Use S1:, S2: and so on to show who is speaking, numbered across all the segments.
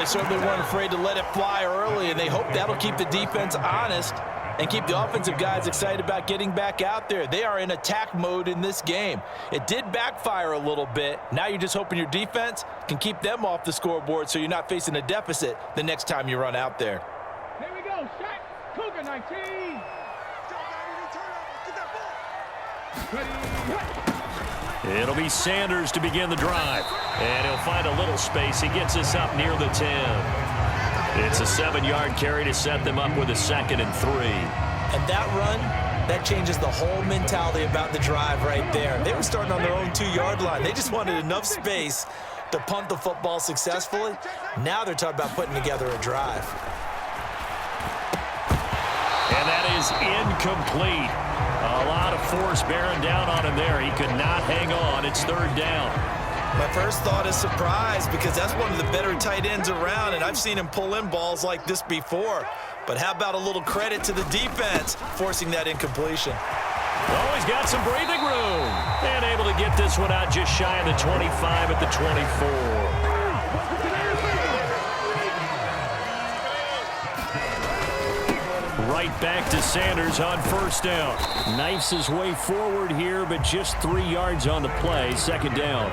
S1: They certainly weren't afraid to let it fly early, and they hope that'll keep the defense honest and keep the offensive guys excited about getting back out there. They are in attack mode in this game. It did backfire a little bit. Now you're just hoping your defense can keep them off the scoreboard so you're not facing a deficit the next time you run out there.
S2: Here we go, shot. Cougar 19.
S3: It'll be Sanders to begin the drive. And he'll find a little space. He gets us up near the 10. It's a 7-yard carry to set them up with a 2nd and 3.
S1: And that run, that changes the whole mentality about the drive right there. They were starting on their own 2-yard line. They just wanted enough space to punt the football successfully. Now they're talking about putting together a drive.
S3: And that is incomplete. A lot of force bearing down on him there. He could not hang on. It's 3rd down.
S1: My first thought is surprise, because that's one of the better tight ends around, and I've seen him pull in balls like this before. But how about a little credit to the defense forcing that incompletion?
S3: Oh, he's got some breathing room. And able to get this one out just shy of the 25 at the 24. Right back to Sanders on 1st down. Knifes his way forward here, but just 3 yards on the play. 2nd down.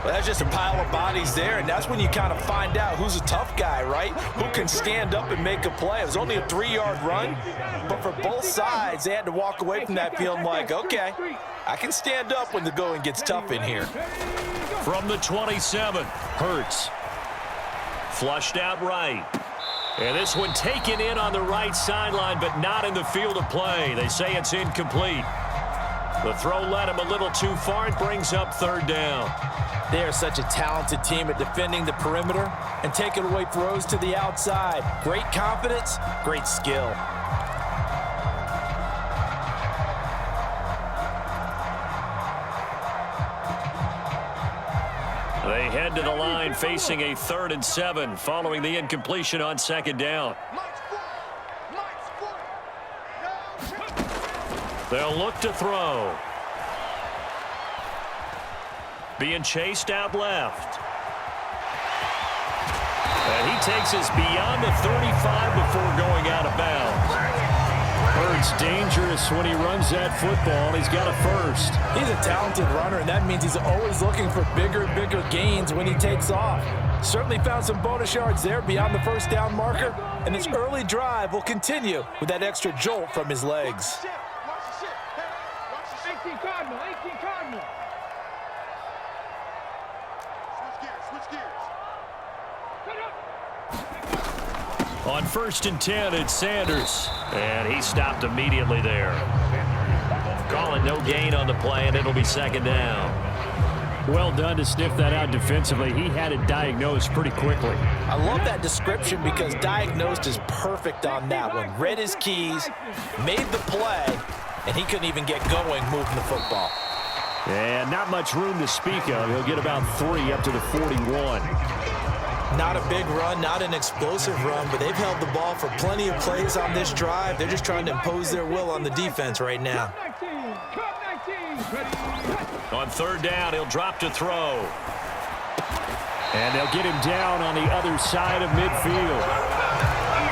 S1: Well, that's just a pile of bodies there, and that's when you kind of find out who's a tough guy, right? Who can stand up and make a play. It was only a 3-yard run, but for both sides, they had to walk away from that feeling like, okay, I can stand up when the going gets tough in here.
S3: From the 27, Hurts. Flushed out right. And this one taken in on the right sideline, but not in the field of play. They say it's incomplete. The throw led him a little too far. It brings up 3rd down.
S1: They are such a talented team at defending the perimeter and taking away throws to the outside. Great confidence, great skill.
S3: They head to the line facing a 3rd and 7 following the incompletion on 2nd down. They'll look to throw. Being chased out left. And he takes us beyond the 35 before going out of bounds. Hurts dangerous when he runs that football. He's got a 1st.
S1: He's a talented runner, and that means he's always looking for bigger and bigger gains when he takes off. Certainly found some bonus yards there beyond the 1st down marker, and his early drive will continue with that extra jolt from his legs.
S2: 18 Cardinal, 18 Cardinal. Switch gears.
S3: On 1st and 10, it's Sanders. And he stopped immediately there. Calling no gain on the play, and it'll be 2nd down. Well done to sniff that out defensively. He had it diagnosed pretty quickly.
S1: I love that description because diagnosed is perfect on that one. Read his keys, made the play, and he couldn't even get going moving the football.
S3: And not much room to speak of. He'll get about 3 up to the 41.
S1: Not a big run, not an explosive run, but they've held the ball for plenty of plays on this drive. They're just trying to impose their will on the defense right now.
S3: On 3rd down, he'll drop to throw. And they'll get him down on the other side of midfield.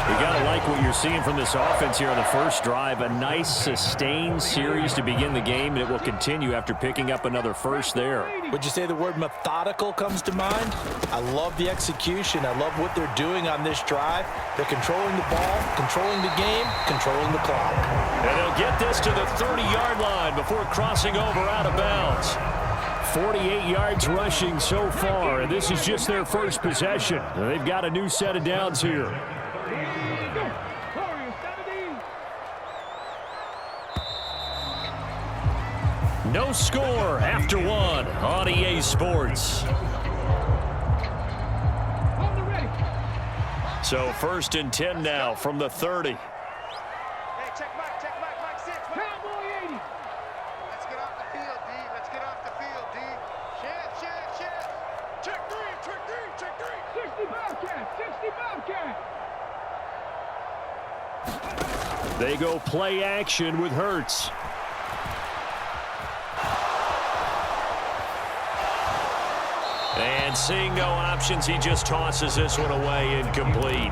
S3: You got to like what you're seeing from this offense here on the 1st drive. A nice, sustained series to begin the game, and it will continue after picking up another 1st there.
S1: Would you say the word methodical comes to mind? I love the execution. I love what they're doing on this drive. They're controlling the ball, controlling the game, controlling the clock.
S3: And they'll get this to the 30-yard line before crossing over out of bounds. 48 yards rushing so far, and this is just their 1st possession. They've got a new set of downs here. No score after 1 on EA Sports. So 1st and 10 now from the 30.
S2: Hey, check Mike, sit. Cowboy 80.
S4: Let's get off the field, D. Let's get off the field, D. Shed. Check three.
S2: 60 Bobcat.
S3: They go play action with Hurts. And And seeing no options, he just tosses this one away incomplete.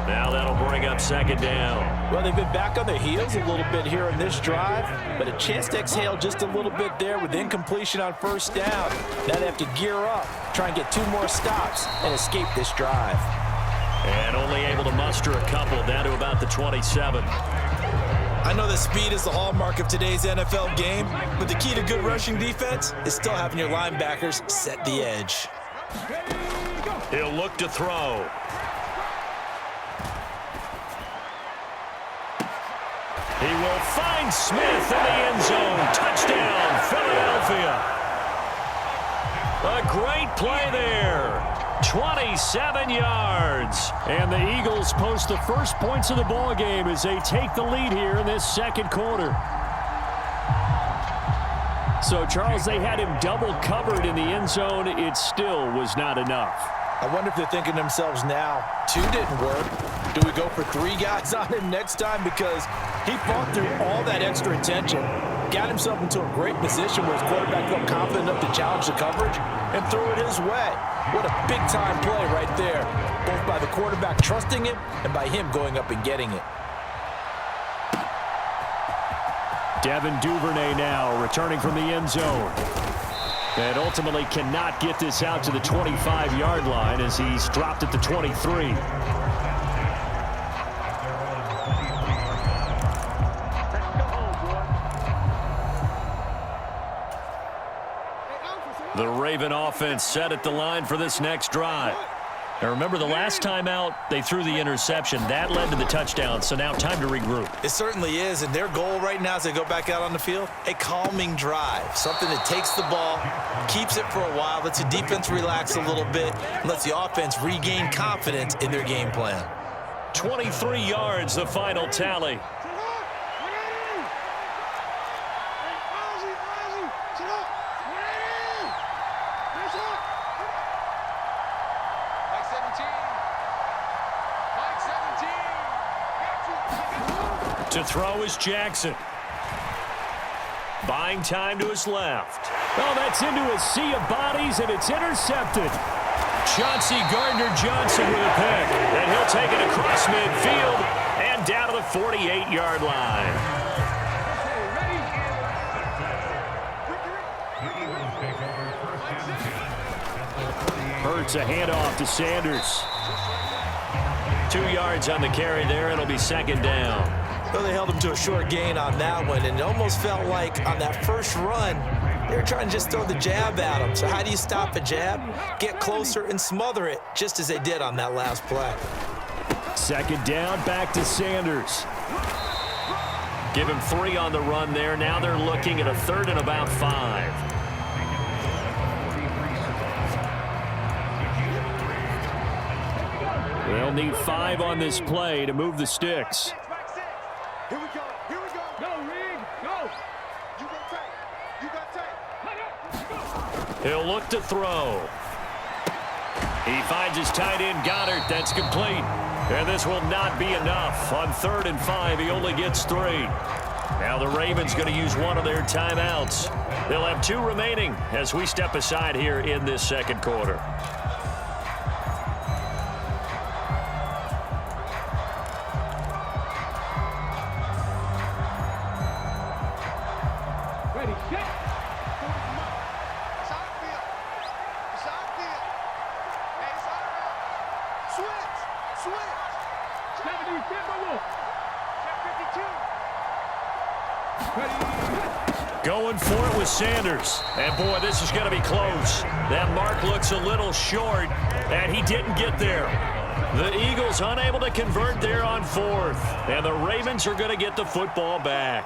S3: Now that'll bring up second down.
S1: Well, they've been back on their heels a little bit here in this drive, but a chance to exhale just a little bit there with incompletion on first down. Now they have to gear up, try and get 2 more stops, and escape this drive.
S3: And only able to muster a couple, down to about the 27.
S1: I know that speed is the hallmark of today's NFL game, but the key to good rushing defense is still having your linebackers set the edge.
S3: He'll look to throw. He will find Smith in the end zone. Touchdown, Philadelphia. A great play there. 27 yards. And the Eagles post the first points of the ball game as they take the lead here in this second quarter. So, Charles, they had him double covered in the end zone. It still was not enough.
S1: I wonder if they're thinking to themselves now, 2 didn't work. Do we go for 3 guys on him next time? Because he fought through all that extra attention, got himself into a great position where his quarterback felt confident enough to challenge the coverage and threw it his way. What a big-time play right there, both by the quarterback trusting him and by him going up and getting it.
S3: Devin Duvernay now returning from the end zone. And ultimately cannot get this out to the 25-yard line as he's dropped at the 23. The Raven offense set at the line for this next drive. Now remember, the last time out, they threw the interception. That led to the touchdown, so now time to regroup.
S1: It certainly is, and their goal right now as they go back out on the field, a calming drive. Something that takes the ball, keeps it for a while, lets the defense relax a little bit, and lets the offense regain confidence in their game plan.
S3: 23 yards, the final tally. To throw is Jackson. Buying time to his left. Oh, that's into a sea of bodies, and it's intercepted. Chauncey Gardner-Johnson with a pick. And he'll take it across midfield and down to the 48-yard line. Hurts a handoff to Sanders. 2 yards on the carry there. It'll be second down.
S1: Well, they held him to a short gain on that one, and it almost felt like on that first run, they were trying to just throw the jab at him. So how do you stop a jab? Get closer and smother it, just as they did on that last play.
S3: Second down, back to Sanders. Give him 3 on the run there. Now they're looking at a 3rd and about 5. They'll need 5 on this play to move the sticks.
S4: Here we go. Here we go. Go, Rig. Go. You got tape. You got tape.
S3: He'll look to throw. He finds his tight end, Goddard. That's complete. And this will not be enough. On 3rd and 5, he only gets 3. Now the Ravens going to use one of their timeouts. They'll have 2 remaining as we step aside here in this second quarter. Going for it with Sanders. And, boy, this is going to be close. That mark looks a little short, and he didn't get there. The Eagles unable to convert there on 4th. And the Ravens are going to get the football back.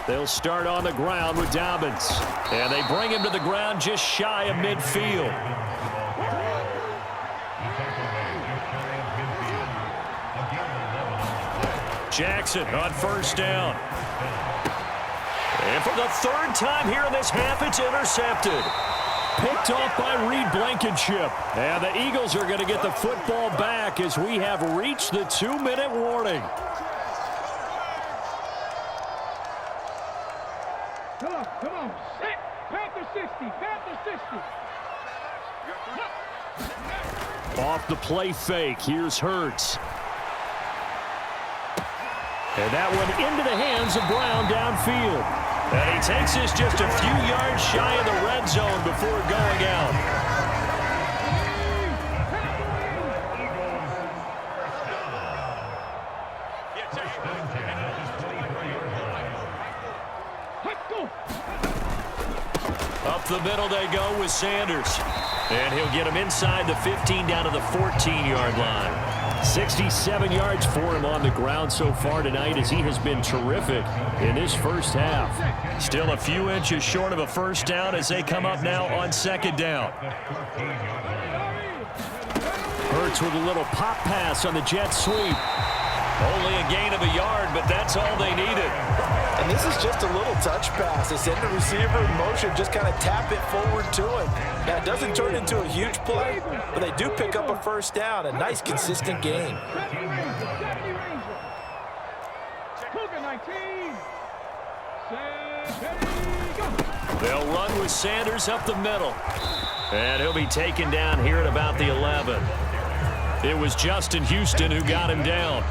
S3: They'll start on the ground with Dobbins. And they bring him to the ground just shy of midfield. Jackson on first down. And for the 3rd time here in this half, it's intercepted. Picked off by Reed Blankenship. And the Eagles are going to get the football back as we have reached the 2-minute warning.
S2: Come on. Set. Panther 6.
S3: Off the play fake, here's Hurts. And that one into the hands of Brown downfield. And he takes this just a few yards shy of the red zone before going out. Up the middle they go with Sanders. And he'll get him inside the 15 down to the 14-yard line. 67 yards for him on the ground so far tonight as he has been terrific in this first half. Still a few inches short of a first down as they come up now on second down. Hurts with a little pop pass on the jet sweep. Only a gain of a yard, but that's all they needed.
S1: And this is just a little touch pass. They send the receiver in motion, just kind of tap it forward to him. Now, it doesn't turn into a huge play, but they do pick up a first down. A nice, consistent gain.
S3: They'll run with Sanders up the middle. And he'll be taken down here at about the 11. It was Justin Houston who got him down.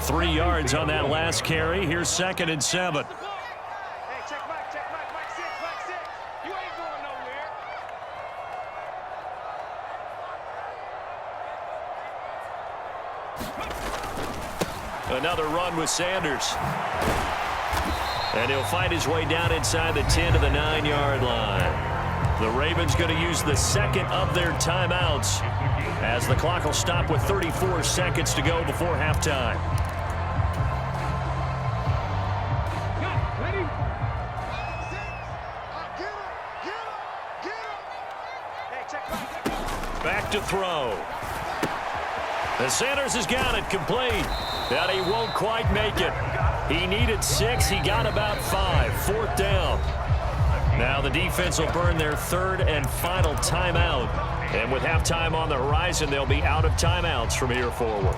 S3: 3 yards on that last carry. Here's 2nd and 7.
S2: Hey, check Mike 6, Mike 6. You ain't going nowhere.
S3: Another run with Sanders. And he'll find his way down inside the 10 to the 9-yard line. The Ravens going to use the second of their timeouts as the clock will stop with 34 seconds to go before halftime. Back to throw. And Sanders has got it complete. But he won't quite make it. He needed 6. He got about 5. 4th down. Now the defense will burn their 3rd and final timeout. And with halftime on the horizon, they'll be out of timeouts from here forward.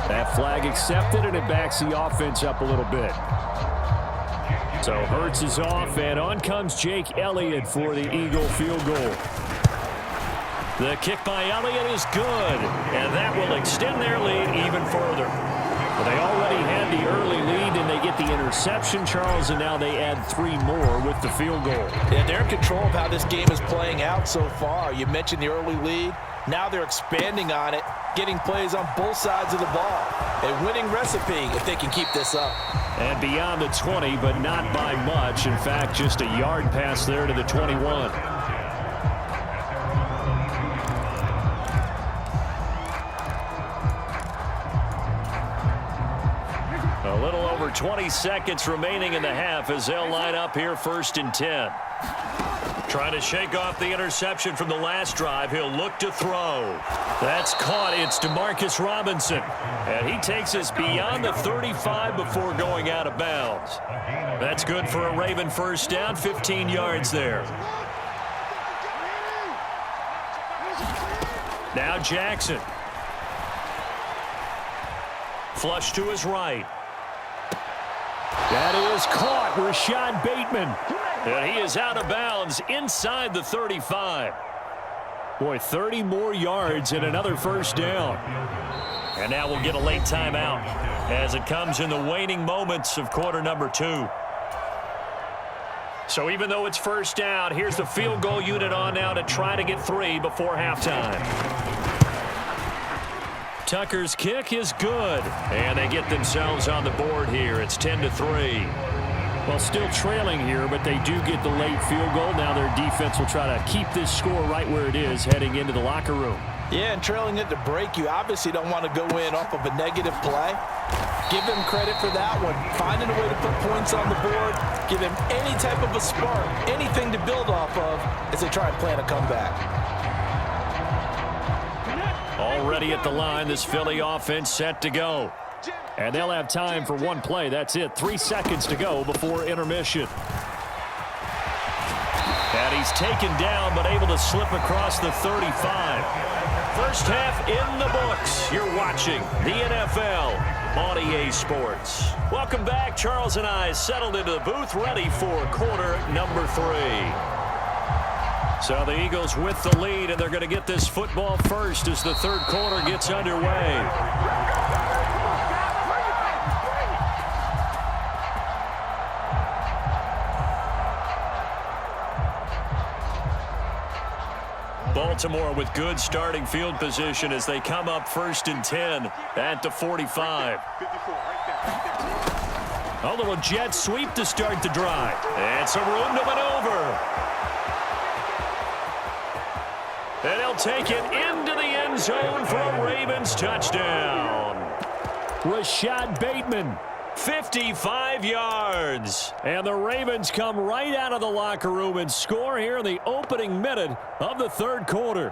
S3: That flag accepted, and it backs the offense up a little bit. So Hurts is off, and on comes Jake Elliott for the Eagle field goal. The kick by Elliott is good, and that will extend their lead even further. Well, they already had the early lead, and they get the interception, Charles, and now they add 3 more with the field goal.
S1: Yeah, they're in control of how this game is playing out so far. You mentioned the early lead. Now they're expanding on it, getting plays on both sides of the ball. A winning recipe if they can keep this up.
S3: And beyond the 20, but not by much. In fact, just a yard pass there to the 21. A little over 20 seconds remaining in the half as they'll line up here 1st and 10. Trying to shake off the interception from the last drive. He'll look to throw. That's caught. It's DeMarcus Robinson. And he takes us beyond the 35 before going out of bounds. That's good for a Raven first down. 15 yards there. Now Jackson. Flush to his right. That is caught. Rashad Bateman. And he is out of bounds inside the 35. Boy, 30 more yards and another first down. And now we'll get a late timeout as it comes in the waning moments of quarter number 2. So even though it's first down, here's the field goal unit on now to try to get 3 before halftime. Tucker's kick is good, and they get themselves on the board here. It's 10-3. Well, still trailing here, but they do get the late field goal. Now their defense will try to keep this score right where it is heading into the locker room.
S1: Yeah, and trailing it to break, you obviously don't want to go in off of a negative play. Give them credit for that one. Finding a way to put points on the board, give them any type of a spark, anything to build off of as they try and plan a comeback.
S3: Already at the line, this Philly offense set to go. And they'll have time for one play. That's it. 3 seconds to go before intermission. And he's taken down, but able to slip across the 35. First half in the books. You're watching the NFL on EA Sports. Welcome back. Charles and I settled into the booth, ready for quarter number 3. So the Eagles with the lead, and they're going to get this football first as the third quarter gets underway. Baltimore with good starting field position as they come up 1st and 10 at the 45. A little jet sweep to start the drive. And some room to maneuver. And they'll take it into the end zone for a Ravens touchdown. Rashad Bateman, 55 yards. And the Ravens come right out of the locker room and score here in the opening minute of the third quarter.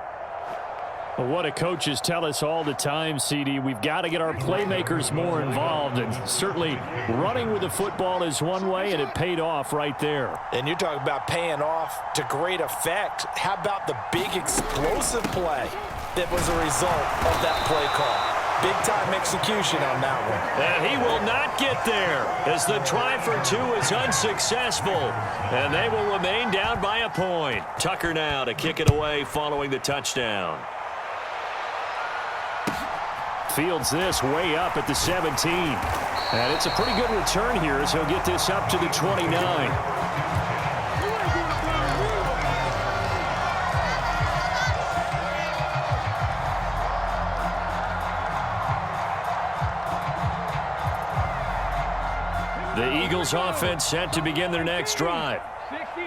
S3: Well, what do coaches tell us all the time, CD? We've got to get our playmakers more involved, and certainly running with the football is one way, and it paid off right there.
S1: And you're talking about paying off to great effect. How about the big explosive play that was a result of that play call? Big-time execution on that one.
S3: And he will not get there as the try for 2 is unsuccessful. And they will remain down by a point. Tucker now to kick it away following the touchdown. Fields this way up at the 17. And it's a pretty good return here as he'll get this up to the 29. The Eagles offense set to begin their next drive.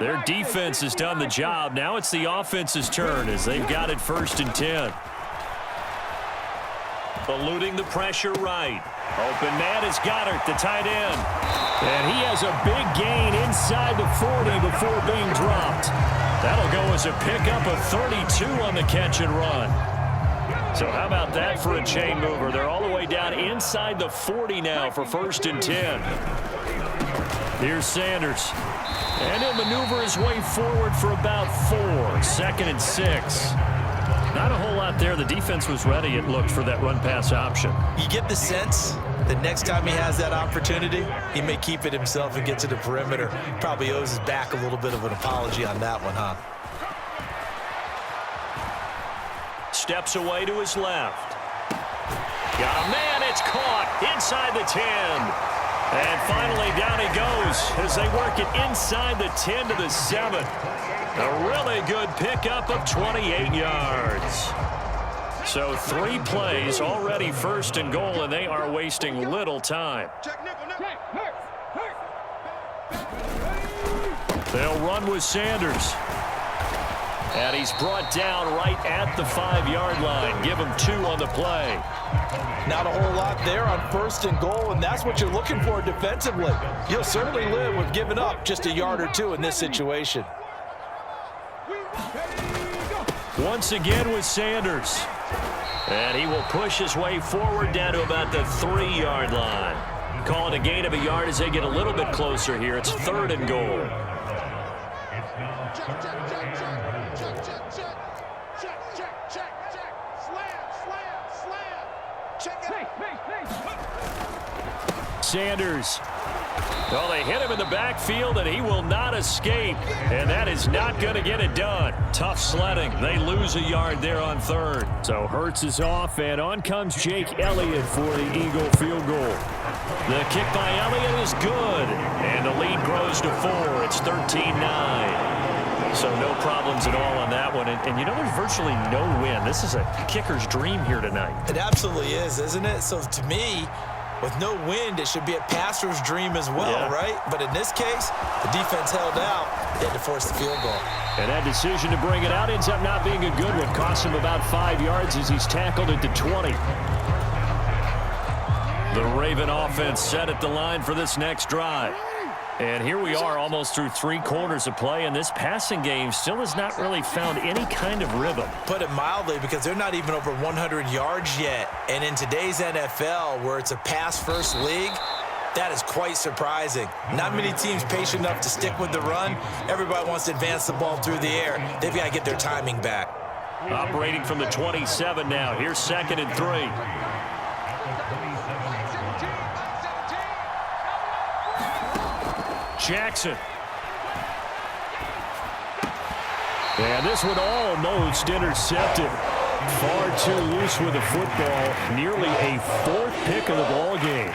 S3: Their defense has done the job. Now it's the offense's turn as they've got it 1st and 10. Eluding the pressure right. Open man is Goddard, the tight end. And he has a big gain inside the 40 before being dropped. That'll go as a pickup of 32 on the catch and run. So how about that for a chain mover? They're all the way down inside the 40 now for 1st and 10. Here's Sanders. And he'll maneuver his way forward for about 4. 2nd and 6. Not a whole lot there. The defense was ready, it looked, for that run-pass option.
S1: You get the sense that next time he has that opportunity, he may keep it himself and get to the perimeter. Probably owes his back a little bit of an apology on that one, huh?
S3: Steps away to his left. Got a man. It's caught inside the 10. And finally down he goes as they work it inside the 10 to the 7. A really good pickup of 28 yards. So 3 plays already 1st and goal, and they are wasting little time. They'll run with Sanders. And he's brought down right at the 5-yard line. Give him 2 on the play.
S1: Not a whole lot there on 1st and goal, and that's what you're looking for defensively. You'll certainly live with giving up just a yard or 2 in this situation.
S3: Once again with Sanders. And he will push his way forward down to about the 3-yard line. Call it a gain of a yard as they get a little bit closer here. It's 3rd and goal. Sanders. Well, they hit him in the backfield, and he will not escape. And that is not going to get it done. Tough sledding. They lose a yard there on 3rd. So Hurts is off, and on comes Jake Elliott for the Eagle field goal. The kick by Elliott is good, and the lead grows to 4. It's 13-9. So no problems at all on that one. And you know, there's virtually no win. This is a kicker's dream here tonight.
S1: It absolutely is, isn't it? So to me, with no wind, it should be a passer's dream as well, right? But in this case, the defense held out. They had to force the field goal.
S3: And that decision to bring it out ends up not being a good one. Costs him about 5 yards as he's tackled at the 20. The Raven offense set at the line for this next drive. And here we are almost through 3 quarters of play, and this passing game still has not really found any kind of rhythm.
S1: Put it mildly, because they're not even over 100 yards yet. And in today's NFL, where it's a pass-first league, that is quite surprising. Not many teams patient enough to stick with the run. Everybody wants to advance the ball through the air. They've got to get their timing back.
S3: Operating from the 27 now. Here's 2nd and 3. Jackson. And this one almost intercepted. Far too loose with the football. Nearly a 4th pick of the ball game.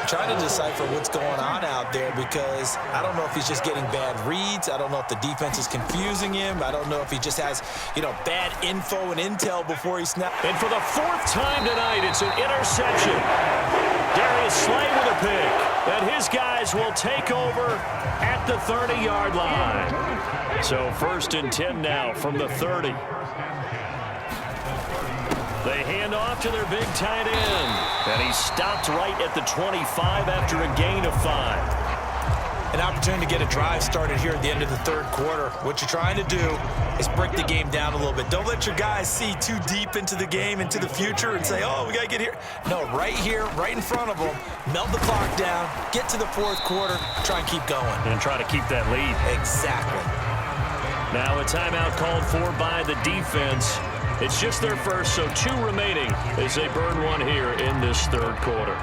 S1: Trying to decipher what's going on out there, because I don't know if he's just getting bad reads. I don't know if the defense is confusing him. I don't know if he just has, bad info and intel before he snaps.
S3: And for the 4th time tonight, it's an interception. Darius Slay with a pick. And his guys will take over at the 30-yard line. So 1st and 10 now from the 30. They hand off to their big tight end. And he stopped right at the 25 after a gain of 5.
S1: An opportunity to get a drive started here at the end of the 3rd quarter. What you're trying to do is break the game down a little bit. Don't let your guys see too deep into the game, into the future, and say, oh, we got to get here. No, right here, right in front of them, melt the clock down, get to the 4th quarter, try and keep going.
S3: And try to keep that lead.
S1: Exactly.
S3: Now a timeout called for by the defense. It's just their first, so 2 remaining as they burn one here in this 3rd quarter.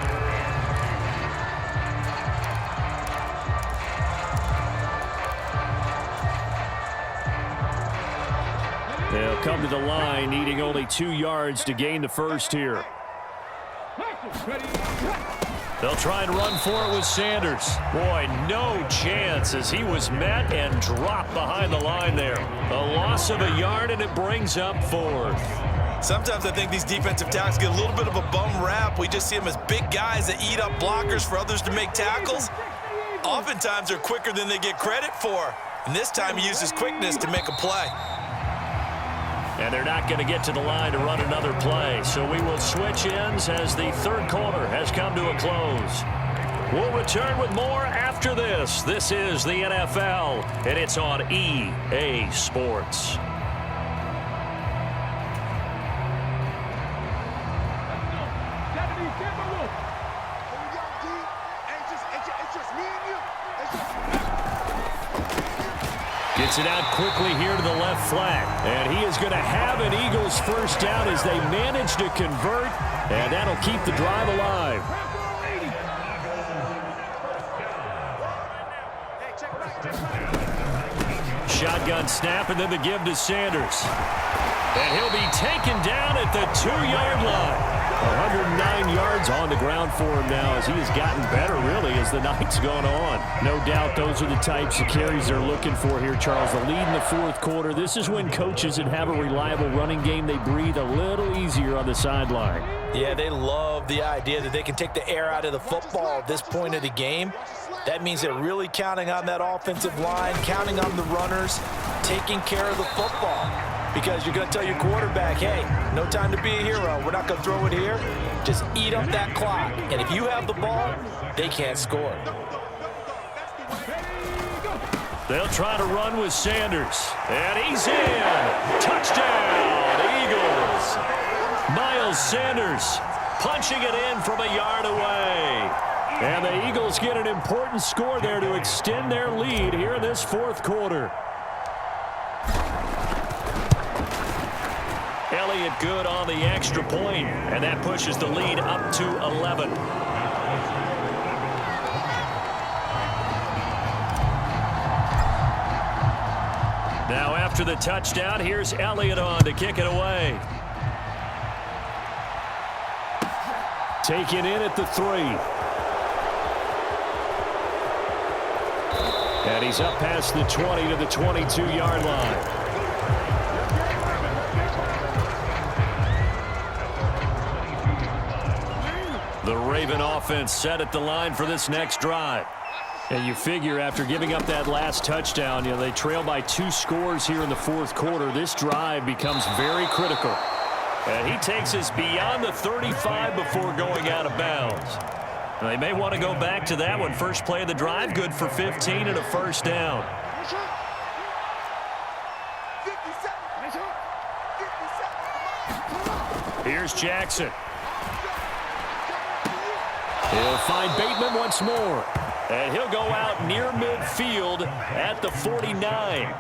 S3: They'll come to the line, needing only 2 yards to gain the first here. They'll try and run for it with Sanders. Boy, no chance as he was met and dropped behind the line there. A loss of a yard, and it brings up 4th.
S1: Sometimes I think these defensive tackles get a little bit of a bum rap. We just see them as big guys that eat up blockers for others to make tackles. Oftentimes they're quicker than they get credit for. And this time he uses quickness to make a play.
S3: And they're not going to get to the line to run another play. So we will switch ends as the 3rd quarter has come to a close. We'll return with more after this. This is the NFL, and it's on EA Sports. Gets it out quickly here to the left flat. And he is going to have an Eagles first down as they manage to convert. And that'll keep the drive alive. Shotgun snap, and then the give to Sanders. And he'll be taken down at the 2-yard line. 109 yards on the ground for him now as he has gotten better, really, as the night's gone on. No doubt those are the types of carries they're looking for here, Charles. The lead in the 4th quarter. This is when coaches that have a reliable running game, they breathe a little easier on the sideline.
S1: Yeah, they love the idea that they can take the air out of the football at this point of the game. That means they're really counting on that offensive line, counting on the runners, taking care of the football. Because you're going to tell your quarterback, hey, no time to be a hero. We're not going to throw it here. Just eat up that clock. And if you have the ball, they can't score.
S3: They'll try to run with Sanders. And he's in. Touchdown, Eagles. Miles Sanders punching it in from a yard away. And the Eagles get an important score there to extend their lead here in this 4th quarter. Elliott good on the extra point, and that pushes the lead up to 11. Now after the touchdown, here's Elliott on to kick it away. Taken in at the 3. And he's up past the 20 to the 22-yard line. The Raven offense set at the line for this next drive. And you figure after giving up that last touchdown, they trail by 2 scores here in the fourth quarter. This drive becomes very critical. And he takes us beyond the 35 before going out of bounds. Now, they may want to go back to that one. First play of the drive, good for 15 and a first down. Here's Jackson. He'll find Bateman once more. And he'll go out near midfield at the 49.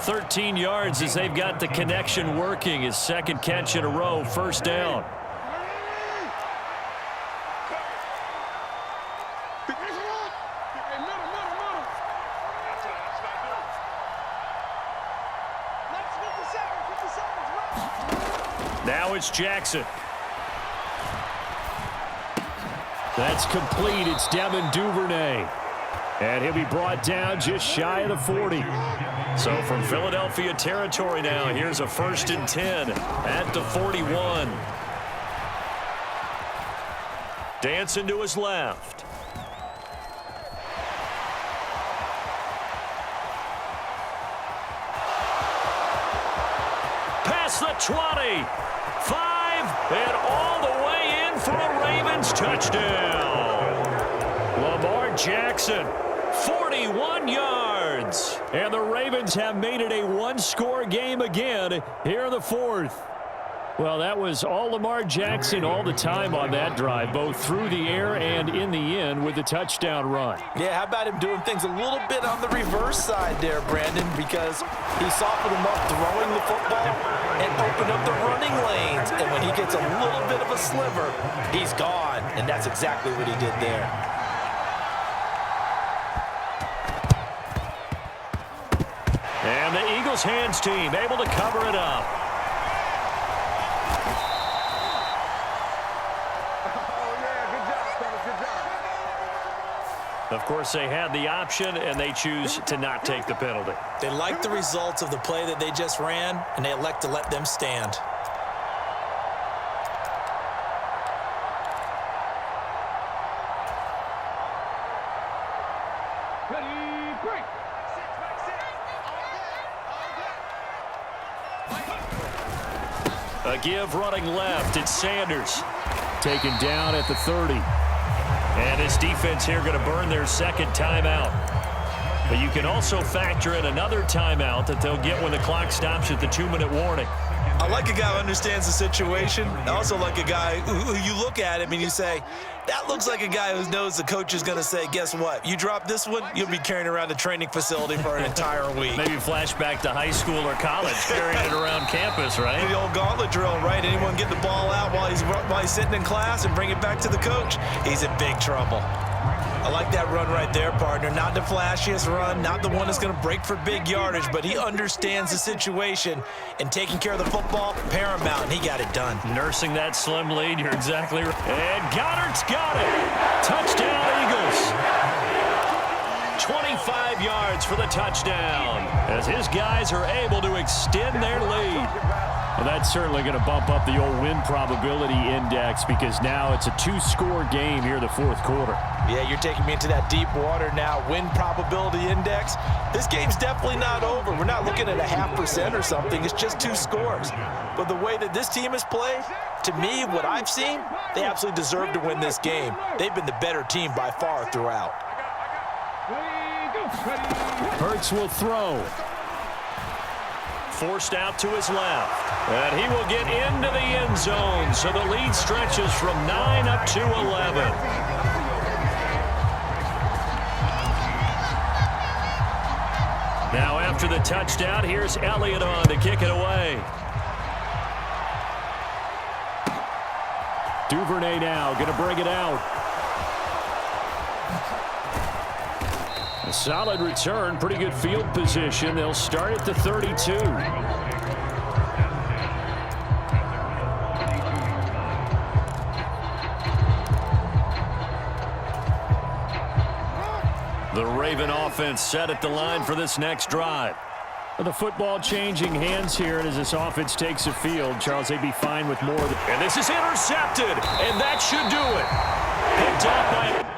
S3: 13 yards as they've got the connection working. His second catch in a row, first down. Now it's Jackson. That's complete. It's Devin Duvernay. And he'll be brought down just shy of the 40. So from Philadelphia territory now, here's a 1st and 10 at the 41. Dancing to his left. Past the 20. 5 and all the way in for a Ravens touchdown. Lamar Jackson, 41 yards. And the Ravens have made it a one-score game again here in the fourth. Well, that was all Lamar Jackson all the time on that drive, both through the air and in the end with the touchdown run.
S1: Yeah, how about him doing things a little bit on the reverse side there, Brandon, because he softened him up throwing the football and opened up the running lanes. And when he gets a little bit of a sliver, he's gone. And that's exactly what he did there.
S3: And the Eagles hands team able to cover it up. Of course, they had the option, and they choose to not take the penalty.
S1: They like the results of the play that they just ran, and they elect to let them stand.
S4: Ready, break.
S3: A give running left. It's Sanders. Taken down at the 30. And his defense here going to burn their second timeout. But you can also factor in another timeout that they'll get when the clock stops at the 2-minute warning.
S1: I like a guy who understands the situation. I also like a guy who you look at him and you say, that looks like a guy who knows the coach is going to say, guess what? You drop this one, you'll be carrying around the training facility for an entire week.
S3: Maybe flashback to high school or college, carrying it around campus, right?
S1: The old gauntlet drill, right? Anyone get the ball out while he's sitting in class and bring it back to the coach, he's in big trouble. I like that run right there, partner. Not the flashiest run, not the one that's going to break for big yardage, but he understands the situation, and taking care of the football, paramount, and he got it done.
S3: Nursing that slim lead, you're exactly right. And Goddard's got it. Touchdown, Eagles. 25 yards for the touchdown as his guys are able to extend their lead. Well, that's certainly going to bump up the old win probability index because now it's a 2-score game here in the fourth quarter.
S1: Yeah, you're taking me into that deep water now. Win probability index. This game's definitely not over. We're not looking at a 0.5% or something. It's just 2 scores. But the way that this team has played, to me, what I've seen, they absolutely deserve to win this game. They've been the better team by far throughout.
S3: Hurts will throw. Forced out to his left. And he will get into the end zone. So the lead stretches from 9 up to 11. Now after the touchdown, here's Elliott on to kick it away. Duvernay now going to bring it out. A solid return, pretty good field position. They'll start at the 32. The Raven offense set at the line for this next drive. The football changing hands here, and as this offense takes the field, Charles, they'd be fine with more. And this is intercepted, and that should do it. Picked off by